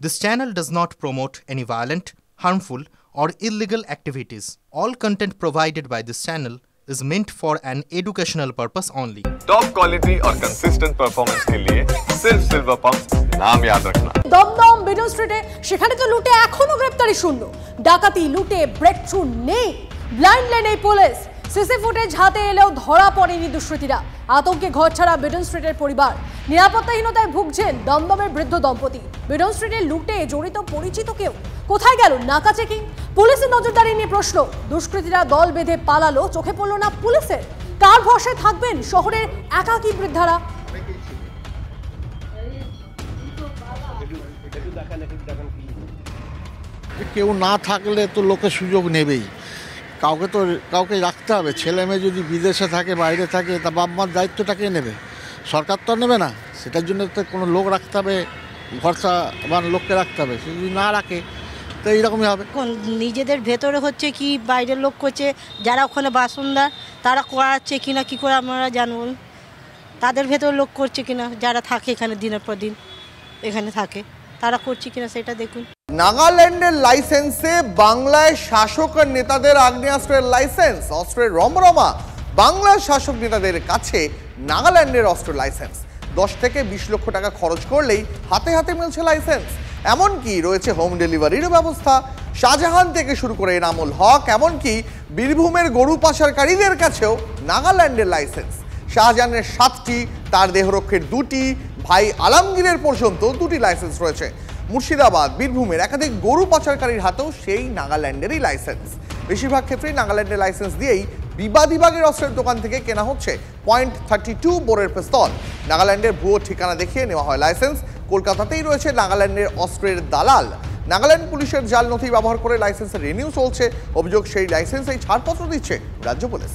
This channel does not promote any violent, harmful, or illegal activities. All content provided by this channel is meant for an educational purpose only. Top quality और consistent performance के लिए सिर्फ silver pump नाम याद रखना। Dumdum Beadon স্ট্রিটে সেখানে তো লুটে এখনো গ্রেপ্তারি শূন্য, ডাকাতি লুটে ব্রেক থ্রু নেই, ব্লাইন্ড লাইনে পুলিশ, সিসি ফুটেজ হাতে এলেও ধরা পড়েনি দুষ্কৃতীরা। আতঙ্কে ঘর ছাড়া বিডন স্ট্রিটের পরিবার, নিরাপত্তাহীনতায় ভুগছেন দমদমের বৃদ্ধ দম্পতি। বিডন স্ট্রিটের লুটে জড়িত পরিচিত কেউ কোথায় গেল নাকা চেকিং, পুলিশের নজরদারি নিয়ে প্রশ্ন। দুষ্কৃতীরা দল বেঁধে পালালো, চোখে পড়ল না পুলিশের। কার ভরসায় থাকবেন শহরের একাকী বৃদ্ধারা? কেউ না থাকলে তো লোকে সুযোগ নেবেই, কাউকে রাখতে হবে। ছেলে মেয়ে যদি বিদেশে থাকে, বাইরে থাকে, তা বাপ মার দায়িত্বটা কে নেবে? সরকার তো নেবে না। সেটার জন্য তো কোনো লোক রাখতে হবে, ভরসাবান লোককে রাখতে হবে। সে যদি না রাখে তো এইরকমই হবে। নিজেদের ভেতরে হচ্ছে কি বাইরের লোক করছে, যারা ওখানে বাসিন্দা তারা করাচ্ছে কিনা কি করে আমরা জানবো? তাদের ভেতর লোক করছে কিনা, যারা থাকে এখানে দিনের পর দিন এখানে থাকে, তারা করছে কিনা সেটা দেখুন। নাগাল্যান্ডের লাইসেন্সে বাংলায় শাসক নেতাদের আগ্নেয়াস্ত্রের লাইসেন্স, অস্ত্রের রমরমা। বাংলার শাসক নেতাদের কাছে নাগাল্যান্ডের অস্ত্র লাইসেন্স 10 থেকে 20 লক্ষ টাকা খরচ করলেই হাতে হাতে মিলছে লাইসেন্স। এমনকি রয়েছে হোম ডেলিভারিরও ব্যবস্থা। শাহজাহান থেকে শুরু করে এনামুল হক, এমনকি বীরভূমের গরু পাচারকারীদের কাছেও নাগাল্যান্ডের লাইসেন্স। শাহজাহানের 7টি, তার দেহরক্ষের 2টি, ভাই আলমগীরের পর্যন্ত 2টি লাইসেন্স রয়েছে। মুর্শিদাবাদ, বীরভূমের একাধিক গরু পাচারকারীর হাতেও সেই নাগাল্যান্ডেরই লাইসেন্স। বেশিরভাগ ক্ষেত্রেই নাগাল্যান্ডের লাইসেন্স দিয়েই বিবাদীবাগের অস্ত্রের দোকান থেকে কেনা হচ্ছে .32 বোরের পিস্তল। নাগাল্যান্ডের ভুয়ো ঠিকানা দেখিয়ে নেওয়া হয় লাইসেন্স। কলকাতাতেই রয়েছে নাগাল্যান্ডের অস্ত্রের দালাল। নাগাল্যান্ড পুলিশের জাল নথি ব্যবহার করে লাইসেন্সের রিনিউ চলছে। অভিযোগ, সেই লাইসেন্সেই ছাড়পত্র দিচ্ছে রাজ্য পুলিশ।